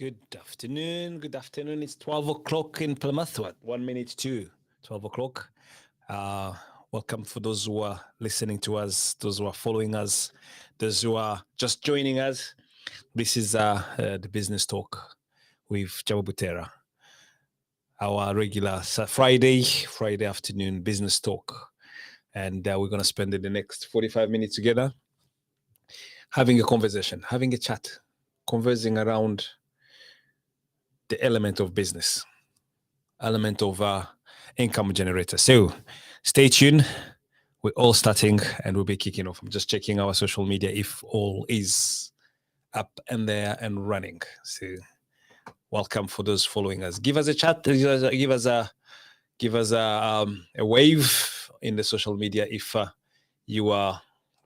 Good afternoon. Good afternoon. It's 12 o'clock in Plymouth. What? 1 minute to 12 o'clock. Welcome for those who are listening to us, those who are following us, those who are just joining us. This is the Business Talk with Jabo Butera. Our regular Friday afternoon business talk. And we're going to spend the next 45 minutes together having a conversation, having a chat, conversing around the element of business, element of income generator. So stay tuned. We're all starting and we'll be kicking off. I'm just checking our social media if all is up and there and running. So welcome for those following us. Give us a chat. Give us a wave in the social media if you are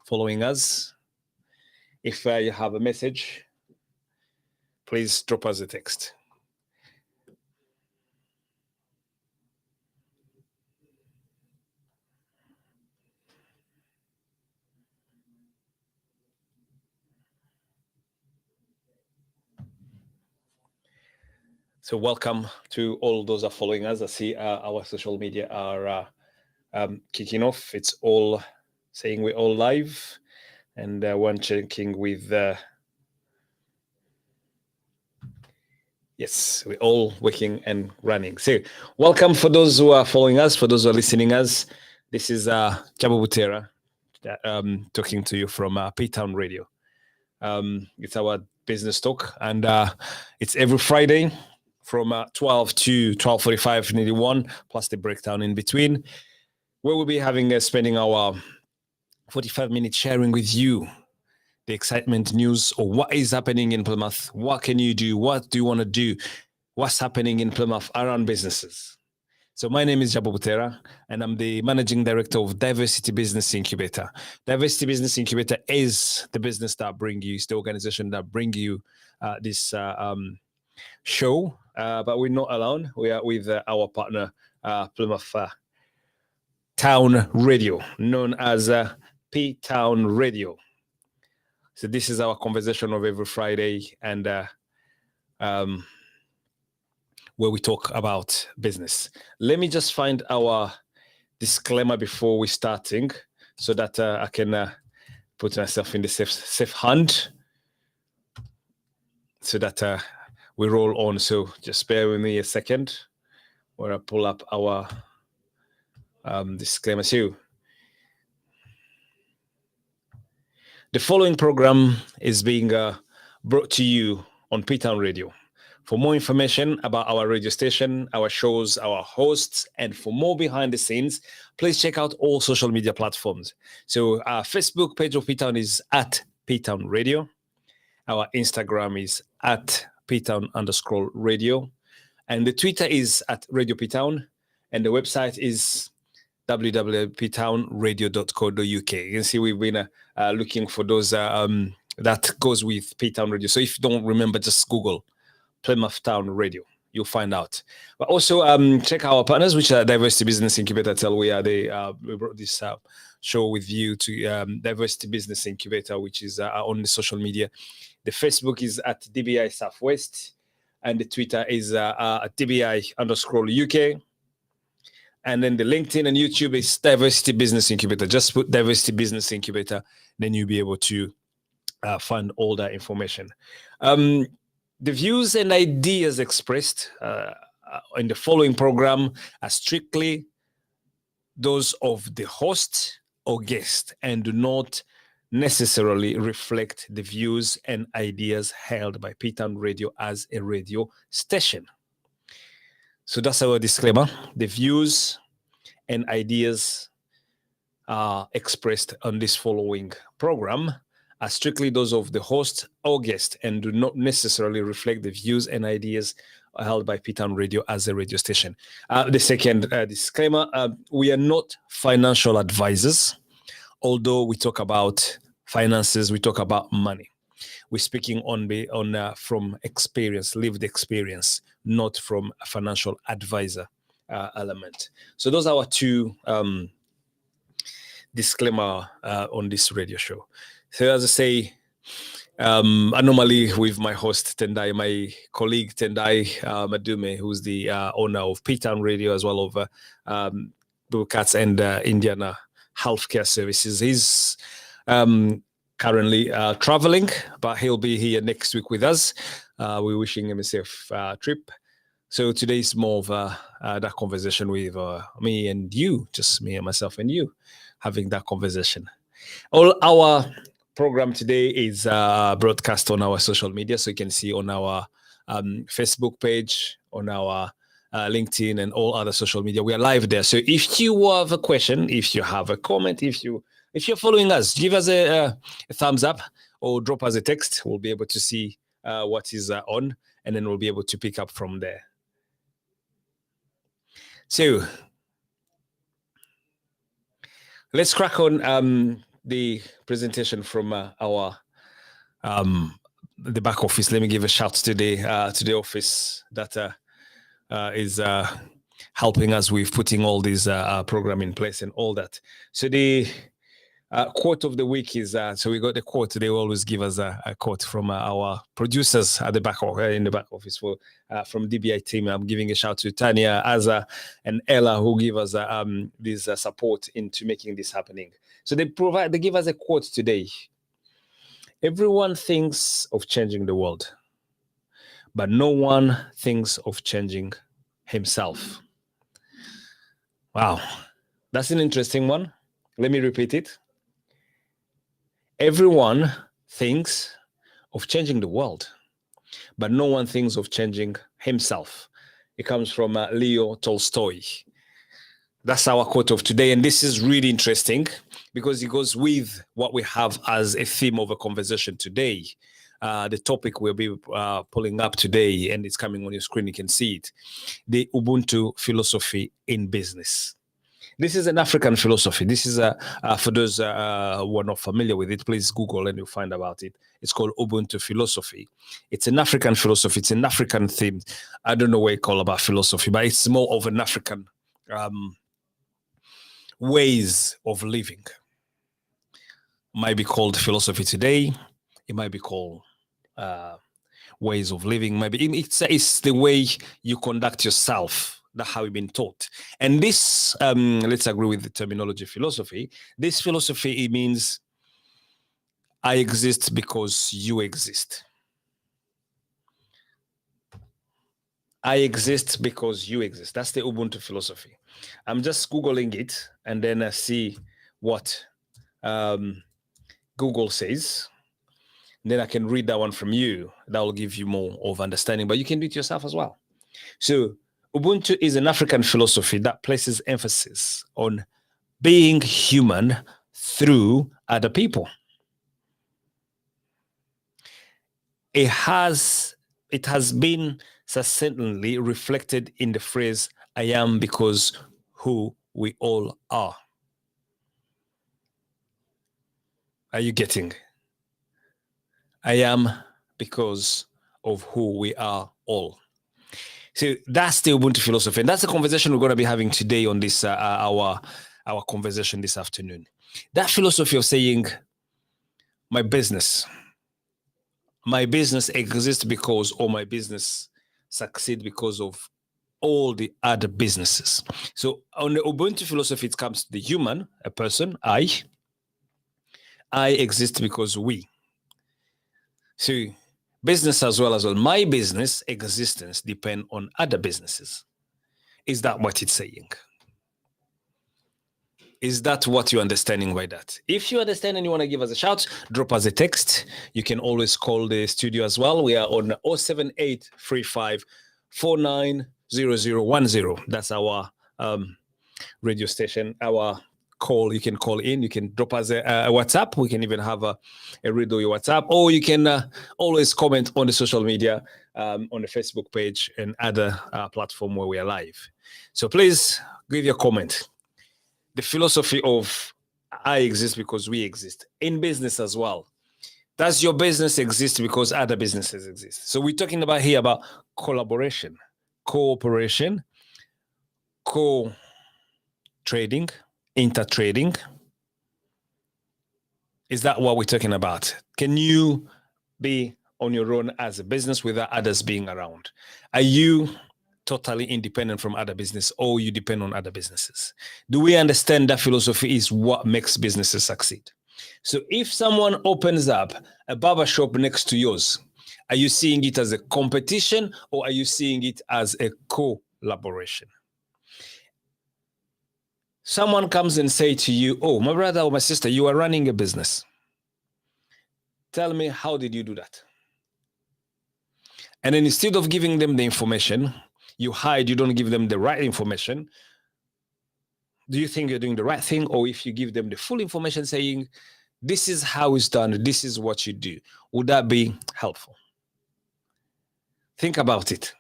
following us. If you have a message, please drop us a text. So welcome to all those who are following us. I see our social media are kicking off. It's all saying we're all live. And one checking with... yes, we're all working and running. So welcome for those who are following us, for those who are listening us. This is Jabo Butera talking to you from P-Town Radio. It's our business talk, and it's every Friday from 12 to 12:45, nearly 1, plus the breakdown in between, where we'll be spending our 45 minutes sharing with you the excitement news or what is happening in Plymouth. What can you do? What do you want to do? What's happening in Plymouth around businesses? So my name is Jabo Butera, and I'm the Managing Director of Diversity Business Incubator. Diversity Business Incubator is the business that it's the organization that bring you this show. But we're not alone. We are with our partner, Plymouth Town Radio, known as P-Town Radio. So this is our conversation of every Friday, and where we talk about business. Let me just find our disclaimer before we starting, so that I can put myself in the safe hand, so that we roll on. So just bear with me a second, where I pull up our disclaimer. So the following program is being brought to you on P-Town Radio. For more information about our radio station, our shows, our hosts, and for more behind the scenes, please check out all social media platforms. So our Facebook page of P-Town is at P-Town Radio. Our Instagram is at P-Town_radio. And the Twitter is at Radio P-Town. And the website is www.ptownradio.co.uk. You can see we've been looking for those that goes with P-Town Radio. So if you don't remember, just Google Plymouth Town Radio. You'll find out. But also check our partners, which are Diversity Business Incubator. We brought this show with you to Diversity Business Incubator, which is on the social media. The Facebook is at DBI Southwest, and the Twitter is at DBI_UK. And then the LinkedIn and YouTube is Diversity Business Incubator. Just put Diversity Business Incubator, then you'll be able to find all that information. The views and ideas expressed in the following program are strictly those of the host or guest and do not necessarily reflect the views and ideas held by P-Town Radio as a radio station. So that's our disclaimer. The views and ideas expressed on this following program are strictly those of the host or guest and do not necessarily reflect the views and ideas held by P-Town Radio as a radio station. The second disclaimer, we are not financial advisors, although we talk about finances, we talk about money. We're speaking from experience, lived experience, not from a financial advisor element. So those are our two disclaimer on this radio show. So as I say, Anomaly with my host Tendai, my colleague Tendai Madume, who's the owner of P-Town Radio as well of Broadcast and Indiana Healthcare Services. He's currently traveling, but he'll be here next week with us. We're wishing him a safe trip. So today's more of that conversation with me and you, just me and myself and you, having that conversation. All our program today is broadcast on our social media, so you can see on our Facebook page, on our LinkedIn, and all other social media. We are live there. So if you have a question, if you have a comment, if you're following us, give us a thumbs up or drop us a text. We'll be able to see what is on, and then we'll be able to pick up from there. So let's crack on the presentation from our the back office. Let me give a shout to the office that is helping us with putting all these program in place and all that. So the quote of the week is so we got the quote. They always give us a quote from our producers at the back in the back office for from DBI team. I'm giving a shout to Tanya, Aza, and Ella who give us this support into making this happening. So they give us a quote today. Everyone thinks of changing the world, but no one thinks of changing himself. Wow, that's an interesting one. Let me repeat it. Everyone thinks of changing the world, but no one thinks of changing himself. It comes from Leo Tolstoy. That's our quote of today. And this is really interesting because it goes with what we have as a theme of a conversation today. The topic we'll be pulling up today, and it's coming on your screen, you can see it. The Ubuntu philosophy in business. This is an African philosophy. This is for those who are not familiar with it, please Google and you'll find about it. It's called Ubuntu philosophy. It's an African philosophy. It's an African theme. I don't know what you call about philosophy, but it's more of an African ways of living. Might be called philosophy today. It might be called ways of living. Maybe it's the way you conduct yourself. That's how we've been taught. And this, let's agree with the terminology philosophy. This philosophy, it means I exist because you exist. I exist because you exist. That's the Ubuntu philosophy. I'm just Googling it and then I see what Google says. Then I can read that one from you. That will give you more of understanding, but you can do it yourself as well. So Ubuntu is an African philosophy that places emphasis on being human through other people. It has been succinctly reflected in the phrase, I am because who we all are. Are you getting? I am because of who we are all. So that's the Ubuntu philosophy. And that's the conversation we're going to be having today on this, our conversation this afternoon. That philosophy of saying, my business exists because, or my business succeeds because of all the other businesses. So on the Ubuntu philosophy, it comes to the human, a person, I exist because we. So business as well. My business existence depend on other businesses. Is that what it's saying? Is that what you're understanding by that? If you understand and you want to give us a shout, drop us a text. You can always call the studio as well. We are on 07835 490010. That's our radio station, our call. You can call in, you can drop us a WhatsApp. We can even have a radio WhatsApp, or you can always comment on the social media, on the Facebook page and other platform where we are live. So please give your comment. The philosophy of I exist because we exist in business as well. Does your business exist because other businesses exist? So we're talking about here about collaboration, cooperation, co-trading, inter-trading. Is that what we're talking about? Can you be on your own as a business without others being around? Are you totally independent from other business, or you depend on other businesses? Do we understand that philosophy is what makes businesses succeed? So if someone opens up a barber shop next to yours, are you seeing it as a competition, or are you seeing it as a collaboration? Someone comes and say to you, oh, my brother or my sister, you are running a business. Tell me, how did you do that? And then instead of giving them the information, you hide, you don't give them the right information. Do you think you're doing the right thing? Or if you give them the full information saying, this is how it's done, this is what you do, would that be helpful? Think about it.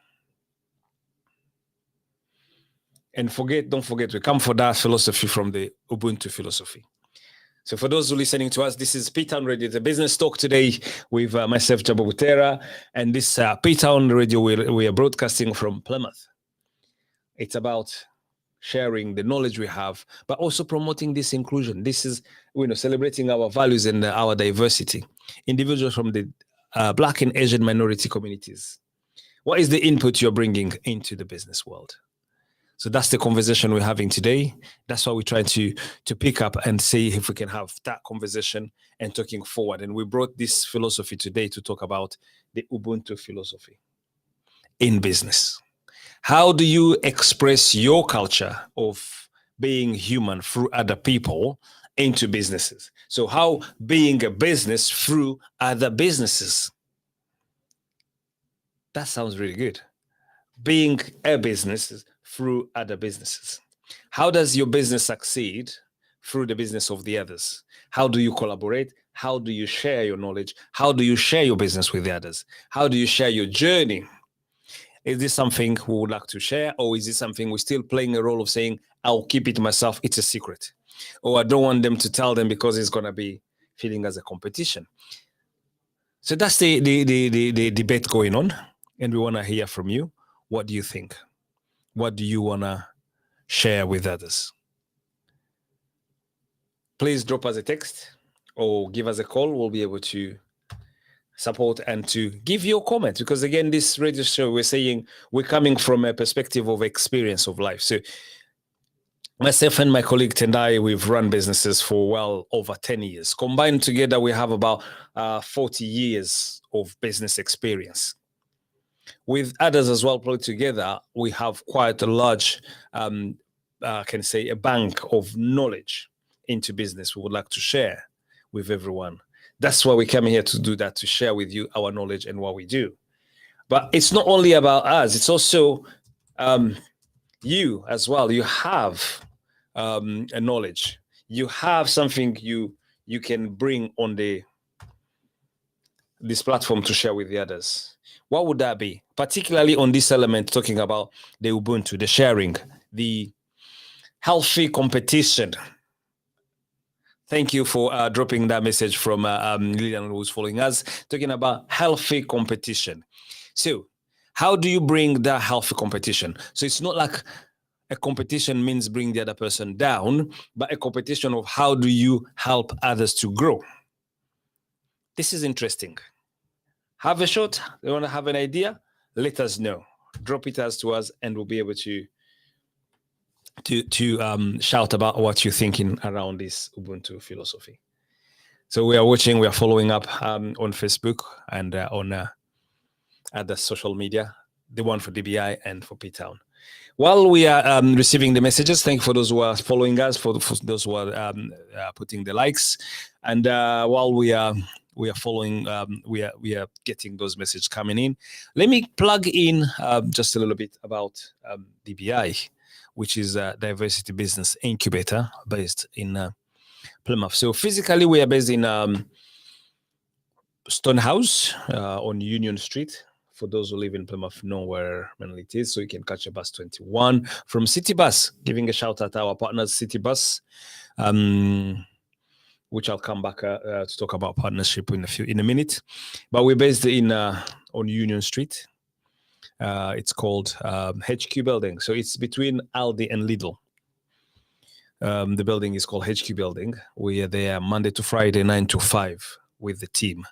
And don't forget, we come for that philosophy from the Ubuntu philosophy. So for those who are listening to us, this is P-Town Radio, the business talk today with myself, Jabo Butera. And this P-Town Radio, we are broadcasting from Plymouth. It's about sharing the knowledge we have, but also promoting this inclusion. This is, celebrating our values and our diversity. Individuals from the Black and Asian minority communities. What is the input you're bringing into the business world? So that's the conversation we're having today. That's why we're trying to pick up and see if we can have that conversation and talking forward. And we brought this philosophy today to talk about the Ubuntu philosophy in business. How do you express your culture of being human through other people into businesses? So how being a business through other businesses? That sounds really good. Being a business through other businesses. How does your business succeed through the business of the others? How do you collaborate? How do you share your knowledge? How do you share your business with the others? How do you share your journey? Is this something we would like to share, or is it something we're still playing a role of saying, I'll keep it to myself, it's a secret? Or I don't want them to tell them because it's going to be feeling as a competition. So that's the debate going on, and we want to hear from you. What do you think? What do you want to share with others? Please drop us a text or give us a call. We'll be able to support and to give your comments, because again, this radio show, we're saying we're coming from a perspective of experience of life. So myself and my colleague Tendai, we've run businesses for well over 10 years. Combined together, we have about 40 years of business experience. With others as well, put together, we have quite a large, can say, a bank of knowledge into business we would like to share with everyone. That's why we come here to do that, to share with you our knowledge and what we do. But it's not only about us, it's also you as well. You have a knowledge. You have something you can bring on this platform to share with the others. What would that be? Particularly on this element, talking about the Ubuntu, the sharing, the healthy competition. Thank you for dropping that message from Lilian, who's following us, talking about healthy competition. So how do you bring that healthy competition? So it's not like a competition means bring the other person down, but a competition of how do you help others to grow? This is interesting. Have a shot. You want to have an idea? Let us know. Drop it to us, and we'll be able to shout about what you're thinking around this Ubuntu philosophy. So we are following up on Facebook and on other social media, the one for DBI and for P-Town. While we are receiving the messages, thank you for those who are following us, for those who are putting the likes, and while we are following, we are getting those messages coming in. Let me plug in just a little bit about DBI, which is a diversity business incubator based in Plymouth. So physically, we are based in Stonehouse on Union Street. For those who live in Plymouth, know where mainly it is. So you can catch a bus 21 from City Bus. Giving a shout out to our partners, City Bus, which I'll come back to talk about partnership in a minute. But we're based in on Union Street. It's called HQ Building. So it's between Aldi and Lidl. The building is called HQ Building. We are there Monday to Friday, 9 to 5 with the team.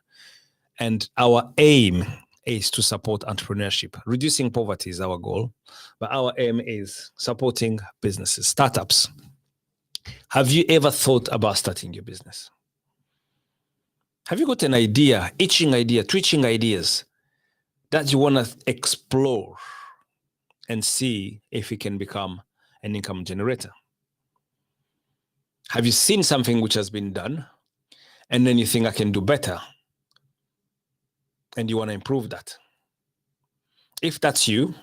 And our aim is to support entrepreneurship. Reducing poverty is our goal, but our aim is supporting businesses, startups. Have you ever thought about starting your business? Have you got an idea, itching idea, twitching ideas that you want to explore and see if it can become an income generator? Have you seen something which has been done and then you think I can do better and you want to improve that? If that's you,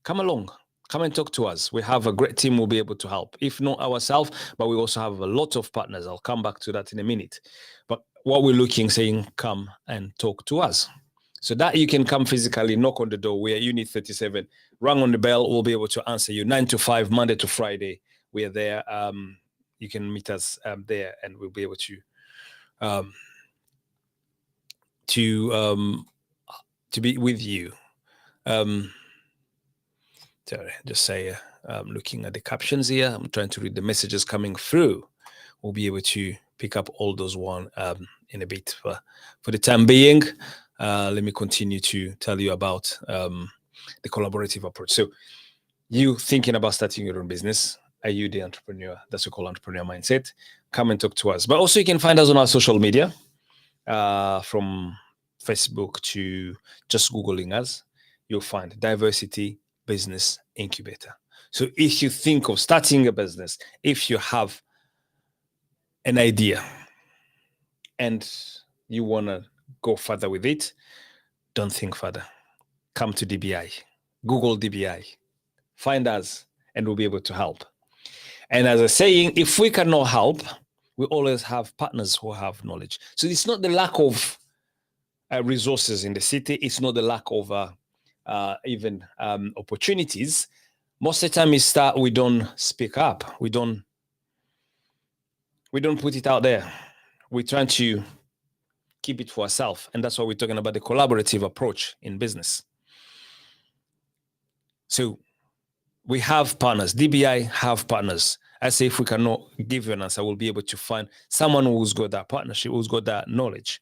come along, come and talk to us. We have a great team who'll be able to help. If not ourselves, but we also have a lot of partners. I'll come back to that in a minute. But what we're looking, saying, come and talk to us. So that you can come physically, knock on the door. We're at Unit 37, rang on the bell. We'll be able to answer you 9 to 5, Monday to Friday. We are there. You can meet us there, and we'll be able to be with you. Sorry, just say, looking at the captions here. I'm trying to read the messages coming through. We'll be able to pick up all those one in a bit. For the time being, let me continue to tell you about the collaborative approach. So you thinking about starting your own business, are you the entrepreneur? That's what we call entrepreneur mindset. Come and talk to us. But also you can find us on our social media, from Facebook to just Googling us. You'll find Diversity Business Incubator. So if you think of starting a business, if you have an idea and you want to go further with it, don't think further. Come to DBI, Google DBI, find us, and we'll be able to help. And as I'm saying, if we cannot help, we always have partners who have knowledge. So it's not the lack of resources in the city. It's not the lack of even opportunities. Most of the time we don't speak up. We don't put it out there. We're trying to keep it for ourselves. And that's why we're talking about the collaborative approach in business. So we have partners. DBI have partners. I say if we cannot give you an answer, we'll be able to find someone who's got that partnership, who's got that knowledge.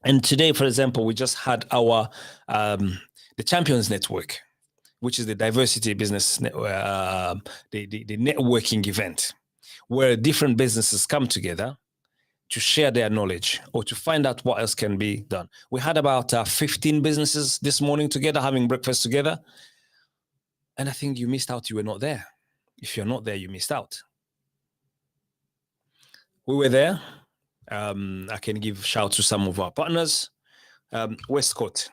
And today, for example, we just had our the Champions Network, which is the diversity business, the networking event, where different businesses come together to share their knowledge or to find out what else can be done. We had about 15 businesses this morning together, having breakfast together. And I think you missed out. You were not there. If you're not there, you missed out. We were there. I can give shout to some of our partners. Westcott,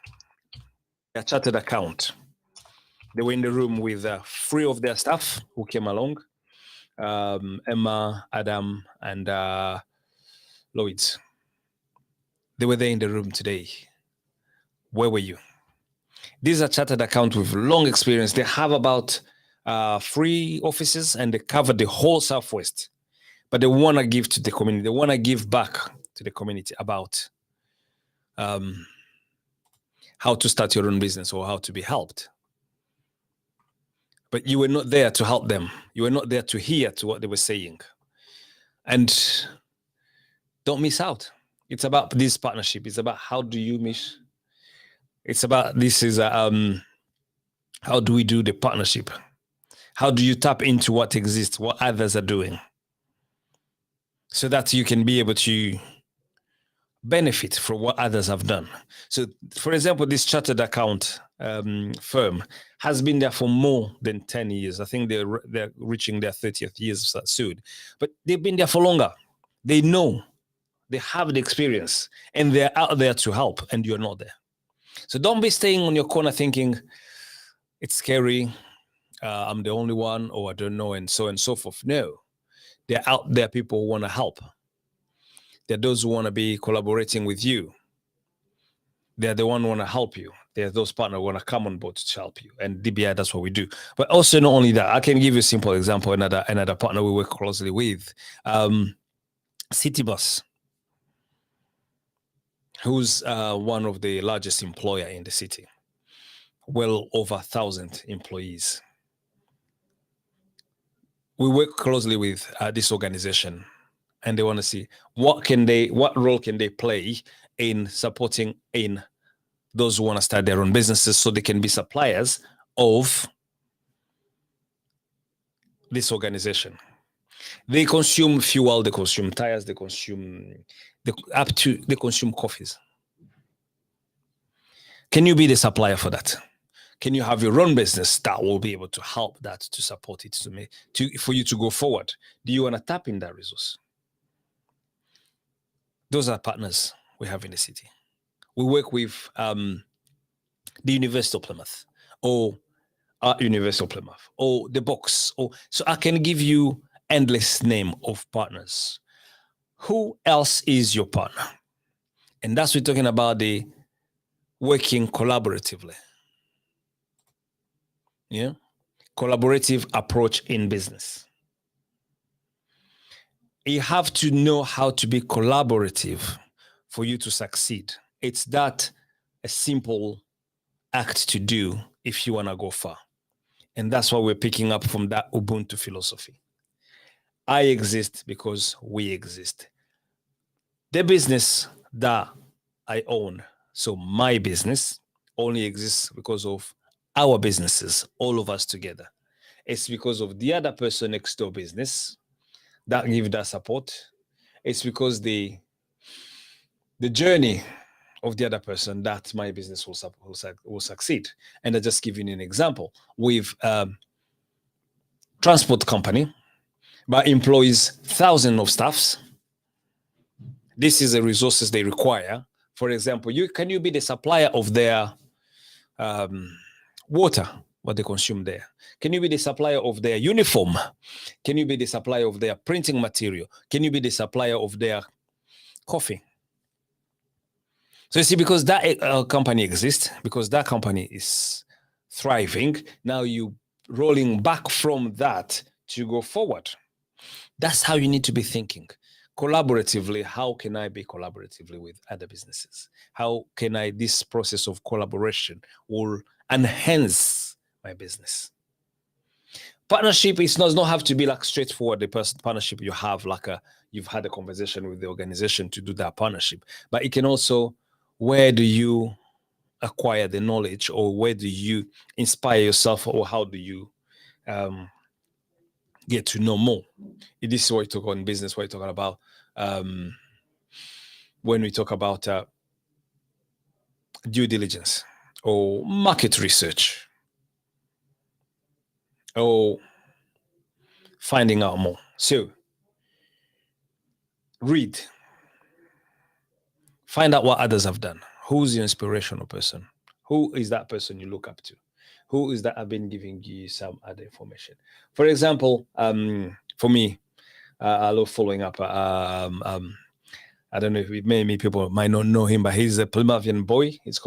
their chartered account. They were in the room with 3 of their staff who came along. Emma, Adam, and Lloyd. They were there in the room today. Where were you? These are chartered account with long experience. They have about 3 offices and they cover the whole Southwest. But they want to give to the community. They want to give back to the community about how to start your own business or how to be helped. But you were not there to help them. You were not there to hear to what they were saying. And don't miss out. It's about this partnership. It's about how do you miss. It's about how do we do the partnership? How do you tap into what exists, what others are doing, so that you can be able to benefit from what others have done? So, for example, this chartered account firm has been there for more than 10 years. I think they're reaching their 30th years soon. But they've been there for longer. They know, they have the experience, and they're out there to help, and you're not there. So don't be staying on your corner thinking, it's scary, I'm the only one, or I don't know, and so forth. No, they're out there, people who want to help. They're those who want to be collaborating with you. They're the one who want to help you. They're those partners who want to come on board to help you. And DBI, that's what we do. But also, not only that, I can give you a simple example. Another partner we work closely with, Citybus, who's one of the largest employer in the city. Well over 1,000 employees. We work closely with this organization, and they want to see what role can they play in supporting in those who want to start their own businesses so they can be suppliers of this organization. They consume fuel, they consume tires, they consume they consume coffees. Can you be the supplier for that? Can you have your own business that will be able to help that, to support it, for you to go forward? Do you want to tap in that resource? Those are partners we have in the city. We work with the University of Plymouth, or Art University of Plymouth, or the Box, so I can give you endless name of partners. Who else is your partner? And that's we're talking about the working collaboratively. Yeah, collaborative approach in business. You have to know how to be collaborative for you to succeed. It's that a simple act to do if you want to go far. And that's what we're picking up from that Ubuntu philosophy. I exist because we exist. The business that I own, so my business, only exists because of our businesses, all of us together. It's because of the other person next door business that give that support. It's because the journey of the other person that my business will succeed. And I just give you an example with transport company, but employs thousands of staffs. This is the resources they require. For example, can you be the supplier of their water, what they consume there? Can you be the supplier of their uniform? Can you be the supplier of their printing material? Can you be the supplier of their coffee? So you see, because that company exists, because that company is thriving, now you rolling back from that to go forward. That's how you need to be thinking. Collaboratively, how can I be collaboratively with other businesses? How can this process of collaboration will enhance my business? Partnership does not have to be like straightforward. The partnership you have, you've had a conversation with the organization to do that partnership, but it can also, where do you acquire the knowledge, or where do you inspire yourself, or how do you get to know more? This is what we talk about in business, what we're talking about when we talk about due diligence or market research or finding out more. So read, find out what others have done. Who's your inspirational person? Who is that person you look up to? Who is that I've been giving you some other information? For example, for me, I love following up. I don't know if many people might not know him, but he's a Plymouthian boy. He's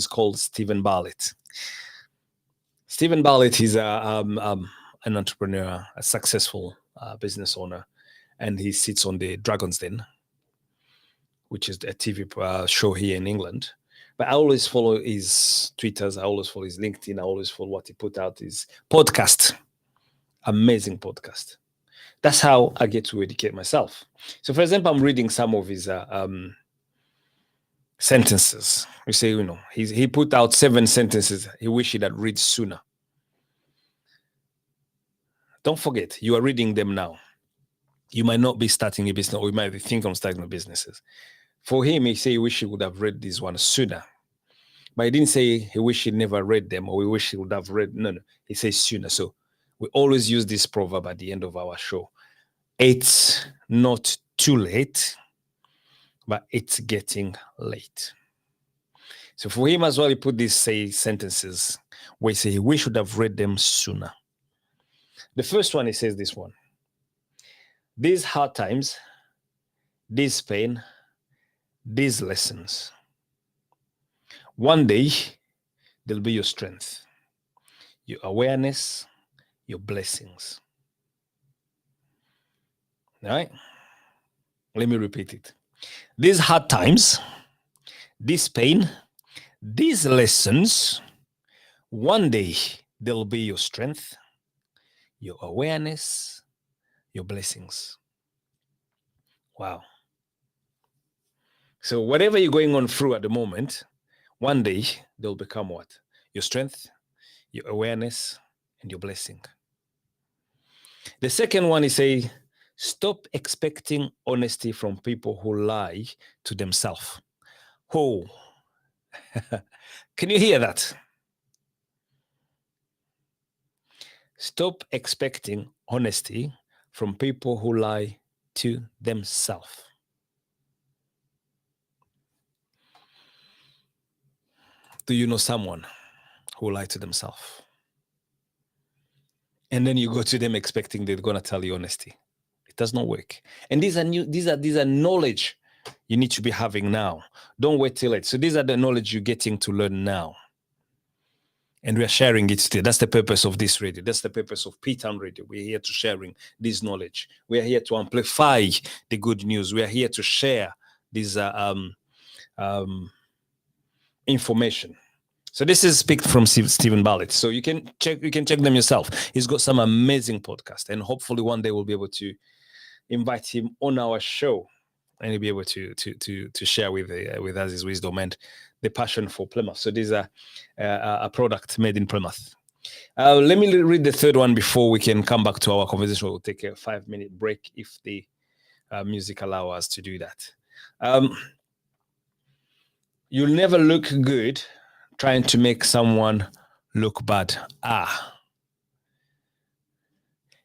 called Stephen Bartlett. Stephen Bartlett is an entrepreneur, a successful business owner, and he sits on the Dragon's Den, which is a TV show here in England. But I always follow his Twitters, I always follow his LinkedIn, I always follow what he put out, his podcast. Amazing podcast. That's how I get to educate myself. So, for example, I'm reading some of his sentences. We say, he put out 7 sentences he wished he'd had read sooner. Don't forget, you are reading them now. You might not be starting a business, or you might be thinking of starting a businesses. For him, he said he wished he would have read this one sooner. But he didn't say he wished he never read them, or he wished he would have read. No. He says sooner. So we always use this proverb at the end of our show. It's not too late, but it's getting late. So for him as well, he put these sentences where he says he wished he would have read them sooner. The first one, he says this one. These hard times, this pain, these lessons, one day they'll be your strength, your awareness, your blessings. All right? Let me repeat it. These hard times, this pain, these lessons, one day they'll be your strength, your awareness, your blessings. Wow. So whatever you're going on through at the moment, one day they'll become what? Your strength, your awareness, and your blessing. The second one is stop expecting honesty from people who lie to themselves. Oh, can you hear that? Stop expecting honesty from people who lie to themselves. Do you know someone who lied to themselves? And then you go to them expecting they're gonna tell you honesty. It does not work. And these are knowledge you need to be having now. Don't wait till it. So these are the knowledge you're getting to learn now. And we are sharing it today. That's the purpose of this radio. That's the purpose of P-Town Radio. We're here to sharing this knowledge. We are here to amplify the good news. We are here to share this information. So this is picked from Stephen Bartlett. So you can check them yourself. He's got some amazing podcast, and hopefully one day we'll be able to invite him on our show, and he'll be able to share with us his wisdom and the passion for Plymouth. So this is a product made in Plymouth. Let me read the third one before we can come back to our conversation. We'll take a 5-minute break if the music allow us to do that. You'll never look good trying to make someone look bad.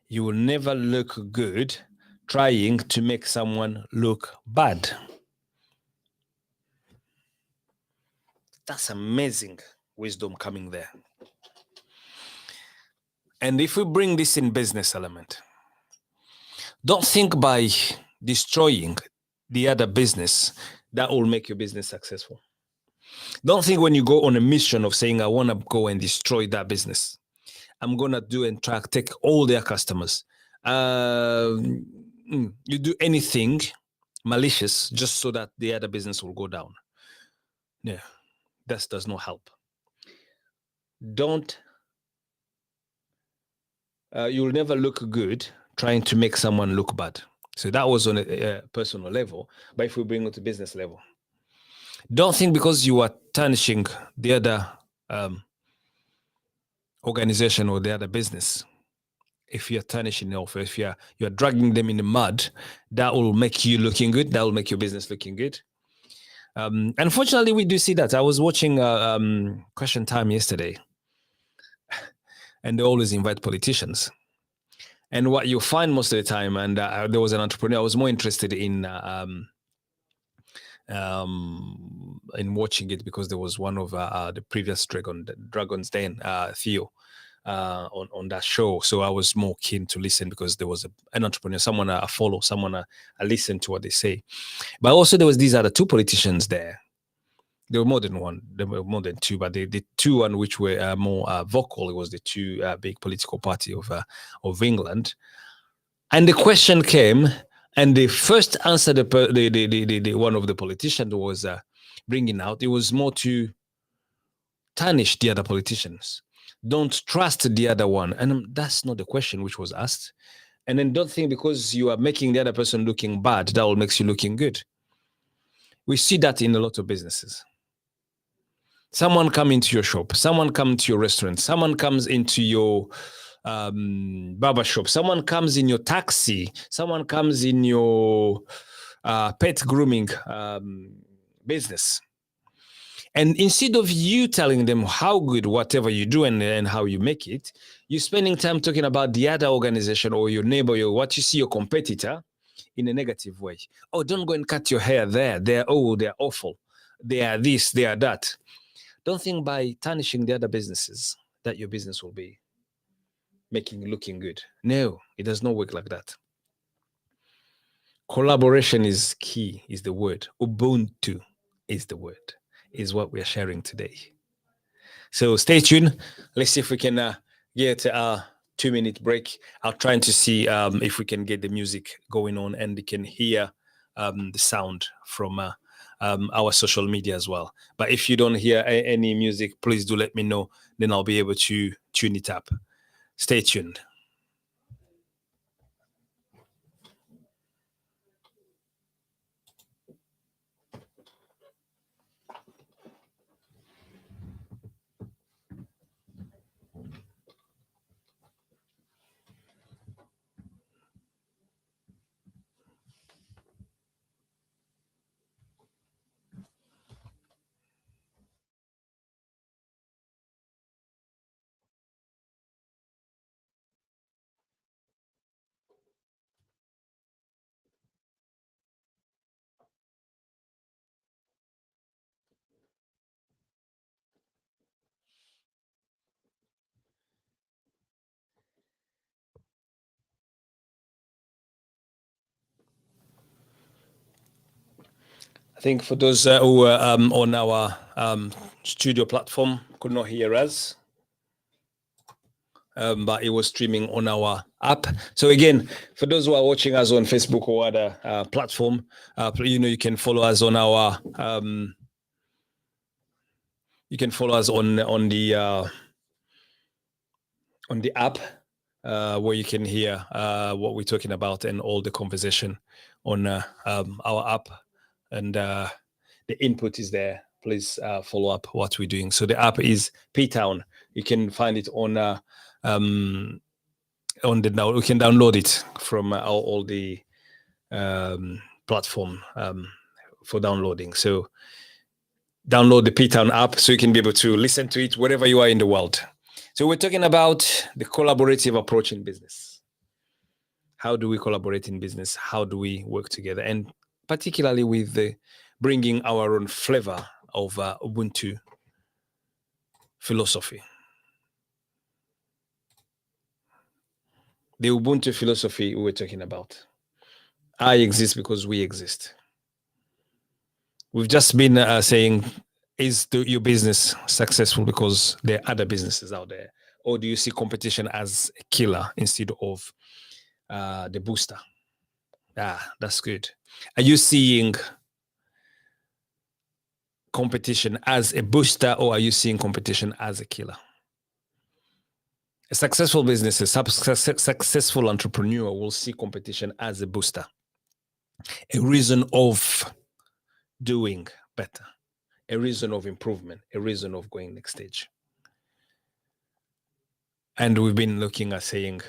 You will never look good trying to make someone look bad. That's amazing wisdom coming there. And if we bring this in business element, don't think by destroying the other business that will make your business successful. Don't think when you go on a mission of saying, I want to go and destroy that business. I'm going to do and try to take all their customers. You do anything malicious just so that the other business will go down. Yeah, that does not help. You'll never look good trying to make someone look bad. So that was on a personal level. But if we bring it to business level, don't think because you are tarnishing the other organization or the other business, if you're tarnishing off, if you're dragging them in the mud, that will make you looking good. That will make your business looking good. Unfortunately, we do see that. I was watching Question Time yesterday, and they always invite politicians. And what you find most of the time, and there was an entrepreneur, I was more interested in watching it because there was one of the previous Dragon's Den, Theo, on that show. So I was more keen to listen because there was an entrepreneur, someone I follow, someone I listen to what they say. But also there was these other two politicians there. There were more than one. There were more than two, but the two one which were more vocal, it was the two big political party of England. And the question came, and the first answer the one of the politicians was bringing out, it was more to tarnish the other politicians. Don't trust the other one. And that's not the question which was asked. And then don't think because you are making the other person looking bad, that will make you looking good. We see that in a lot of businesses. Someone come into your shop, someone comes to your restaurant, someone comes into your barber shop, someone comes in your taxi, someone comes in your pet grooming business. And instead of you telling them how good whatever you do and how you make it, you're spending time talking about the other organization or your neighbor, or what you see your competitor in a negative way. Oh, don't go and cut your hair there. They're awful. They are this, they are that. Don't think by tarnishing the other businesses that your business will be looking good. No, it does not work like that. Collaboration is key, is the word. Ubuntu is the word, is what we are sharing today. So stay tuned. Let's see if we can get a 2-minute break. I'll try to see if we can get the music going on and you can hear the sound from our social media as well. But if you don't hear any music, please do let me know. Then I'll be able to tune it up. Stay tuned. I think for those who were on our studio platform could not hear us, but it was streaming on our app. So again, for those who are watching us on Facebook or other platform, you can follow us on our you can follow us on the app where you can hear what we're talking about and all the conversation on our app, and the input is there. Please follow up what we're doing. So the app is P-Town. You can find it on the now. We can download it from all the platform for downloading. So download the P-Town app so you can be able to listen to it wherever you are in the world. So we're talking about the collaborative approach in business. How do we collaborate in business? How do we work together? And particularly with the bringing our own flavor of Ubuntu philosophy. The Ubuntu philosophy we were talking about. I exist because we exist. We've just been saying, is your business successful because there are other businesses out there? Or do you see competition as a killer instead of the booster? That's good. Are you seeing competition as a booster, or are you seeing competition as a killer? A successful business, a successful entrepreneur will see competition as a booster, a reason of doing better, a reason of improvement, a reason of going next stage. And we've been looking at saying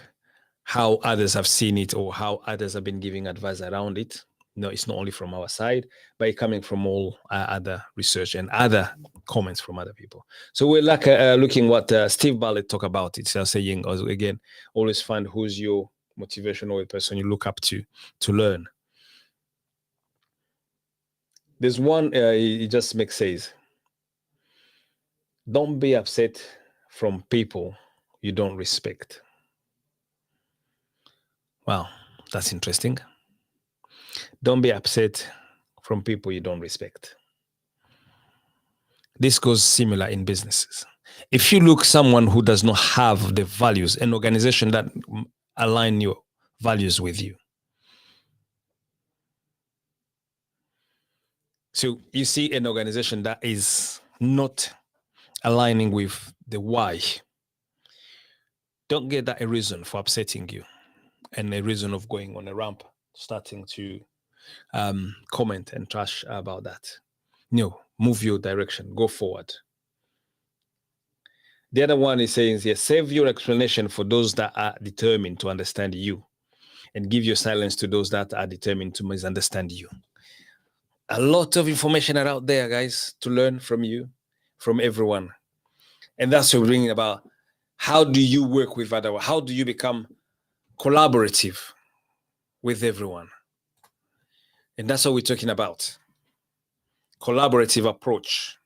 how others have seen it or how others have been giving advice around it. No, it's not only from our side, but it's coming from all other research and other comments from other people. So we're like looking what Steve Bartlett talked about. It's saying, again, always find who's your motivational person you look up to learn. There's one, he just says, don't be upset from people you don't respect. Wow, that's interesting. Don't be upset from people you don't respect. This goes similar in businesses. If you look someone who does not have the values, an organization that align your values with you. So you see an organization that is not aligning with the why. Don't get that a reason for upsetting you and a reason of going on a ramp, starting to comment and trash about that. No, move your direction, go forward. The other one is saying, yes, save your explanation for those that are determined to understand you, and give your silence to those that are determined to misunderstand you. A lot of information are out there, guys, to learn from you, from everyone. And that's what we're bringing about. How do you work with other? How do you become collaborative with everyone? And that's what we're talking about. Collaborative approach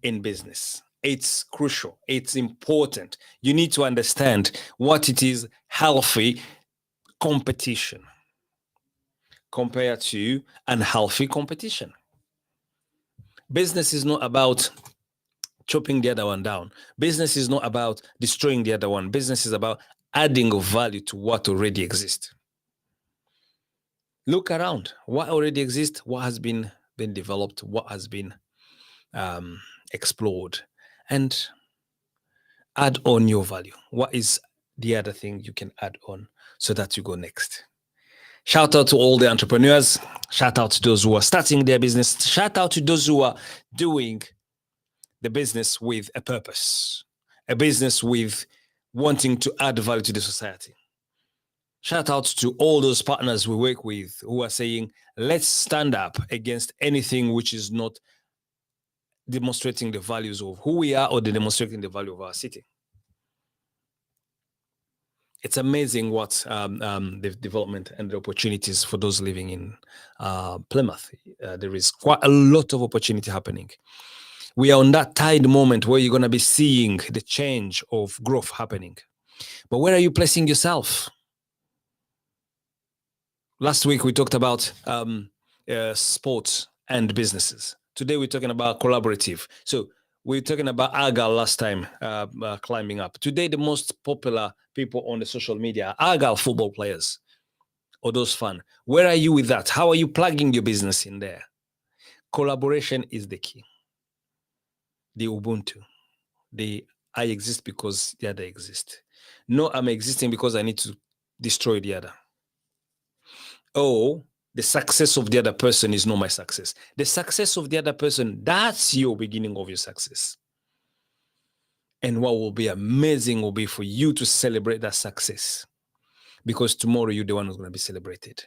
in business. It's crucial. It's important. You need to understand what it is healthy competition compared to unhealthy competition. Business is not about chopping the other one down. Business is not about destroying the other one. Business is about adding value to what already exists. Look around. What already exists, what has been developed, what has been explored, and add on your value. What is the other thing you can add on so that you go next? Shout out to all the entrepreneurs. Shout out to those who are starting their business. Shout out to those who are doing the business with a purpose, a business with wanting to add value to the society. Shout out to all those partners we work with who are saying, let's stand up against anything which is not demonstrating the values of who we are or demonstrating the value of our city. It's amazing what the development and the opportunities for those living in Plymouth. There is quite a lot of opportunity happening. We are on that tide moment where you're going to be seeing the change of growth happening. But where are you placing yourself? Last week, we talked about sports and businesses. Today we're talking about collaborative. So we're talking about Argal last time, climbing up. Today the most popular people on the social media are Argal football players or those fans. Where are you with that? How are you plugging your business in there? Collaboration is the key. The Ubuntu, the I exist because the other exists. No, I'm existing because I need to destroy the other. Oh, the success of the other person is not my success. The success of the other person, that's your beginning of your success. And what will be amazing will be for you to celebrate that success, because tomorrow you're the one who's going to be celebrated.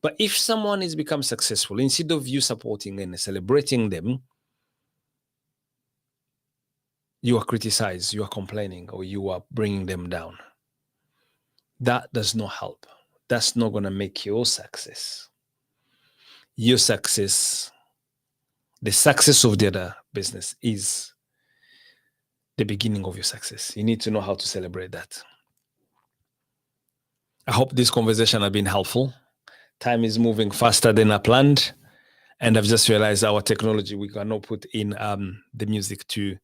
But if someone has become successful, instead of you supporting and celebrating them, you are criticized, you are complaining, or you are bringing them down. That does not help. That's not going to make your success. Your success, the success of the other business is the beginning of your success. You need to know how to celebrate that. I hope this conversation has been helpful. Time is moving faster than I planned. And I've just realized our technology, we cannot put in the music to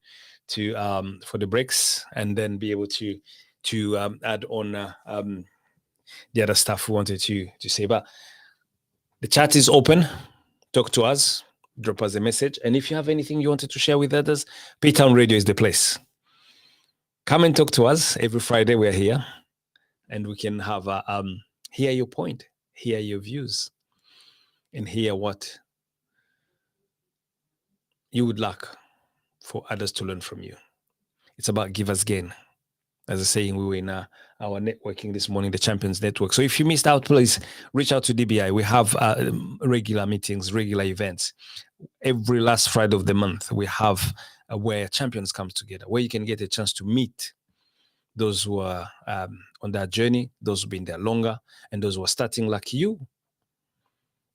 for the breaks, and then be able to add on the other stuff we wanted to say. But the chat is open. Talk to us. Drop us a message. And if you have anything you wanted to share with others, P-Town Radio is the place. Come and talk to us. Every Friday we're here, and we can have hear your point, hear your views, and hear what you would like for others to learn from you. It's about give us gain. As I was saying, we were in our networking this morning, the Champions Network. So if you missed out, please reach out to DBI. We have regular meetings, regular events. Every last Friday of the month, we have where champions come together, where you can get a chance to meet those who are on that journey, those who've been there longer, and those who are starting like you,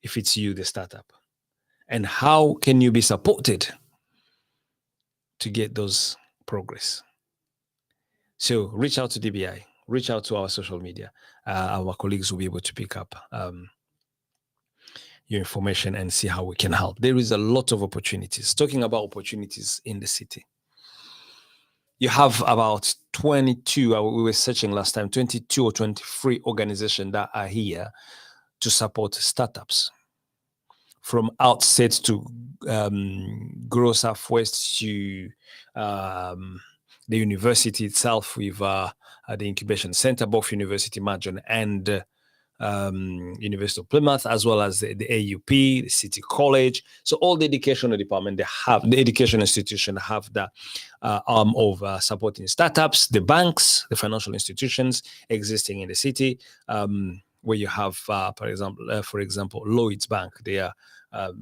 if it's you, the startup. And how can you be supported to get those progress? So reach out to DBI, reach out to our social media. Our colleagues will be able to pick up your information and see how we can help. There is a lot of opportunities. Talking about opportunities in the city, you have about 22, we were searching last time, 22 or 23 organizations that are here to support startups. From outset to Grow Southwest to the university itself with the incubation center, both University Margin and University of Plymouth, as well as the AUP, the City College. So all the educational department, they have the education institution have the arm of supporting startups, the banks, the financial institutions existing in the city, where you have, for example, Lloyd's Bank. They are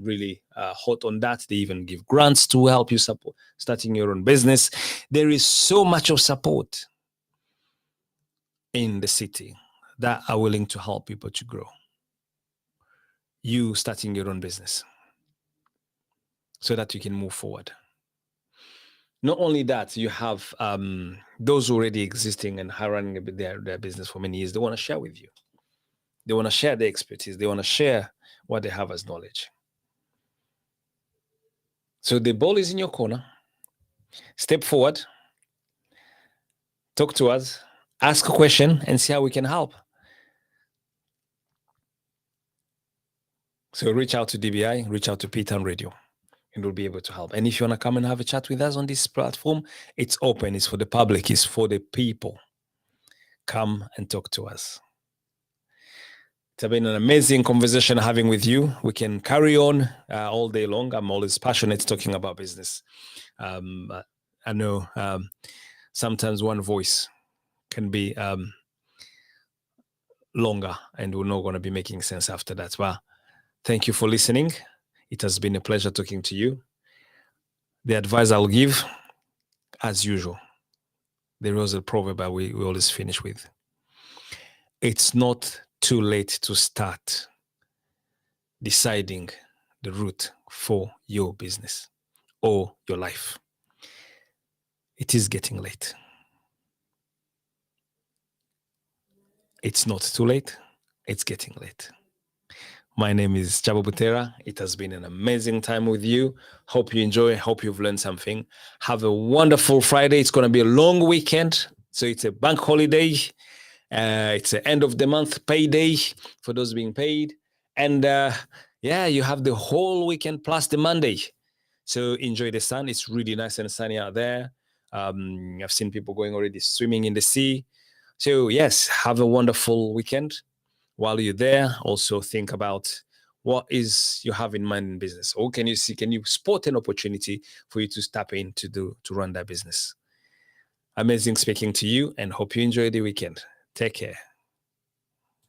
really hot on that. They even give grants to help you support starting your own business. There is so much of support in the city that are willing to help people to grow. You starting your own business so that you can move forward. Not only that, you have those already existing and running their business for many years. They want to share with you. They want to share their expertise. They want to share what they have as knowledge. So the ball is in your corner. Step forward. Talk to us. Ask a question and see how we can help. So reach out to DBI, reach out to P-Town Radio, and we'll be able to help. And if you want to come and have a chat with us on this platform, it's open. It's for the public. It's for the people. Come and talk to us. It's been an amazing conversation having with you. We can carry on all day long. I'm always passionate talking about business. I know sometimes one voice can be longer, and we're not going to be making sense after that. But thank you for listening. It has been a pleasure talking to you. The advice I'll give, as usual, there was a proverb that we always finish with. It's not too late to start deciding the route for your business or your life. It is getting late. It's not too late. It's getting late. My name is Jabo Butera. It has been an amazing time with you. Hope you enjoy. Hope you've learned something. Have a wonderful Friday. It's going to be a long weekend. So it's a bank holiday. It's the end of the month payday for those being paid. And yeah, you have the whole weekend plus the Monday. So enjoy the sun. It's really nice and sunny out there. I've seen people going already swimming in the sea. So yes, have a wonderful weekend. While you're there, also think about what is you have in mind in business, or can you spot an opportunity for you to step in to run that business. Amazing speaking to you, and hope you enjoy the weekend. Take care.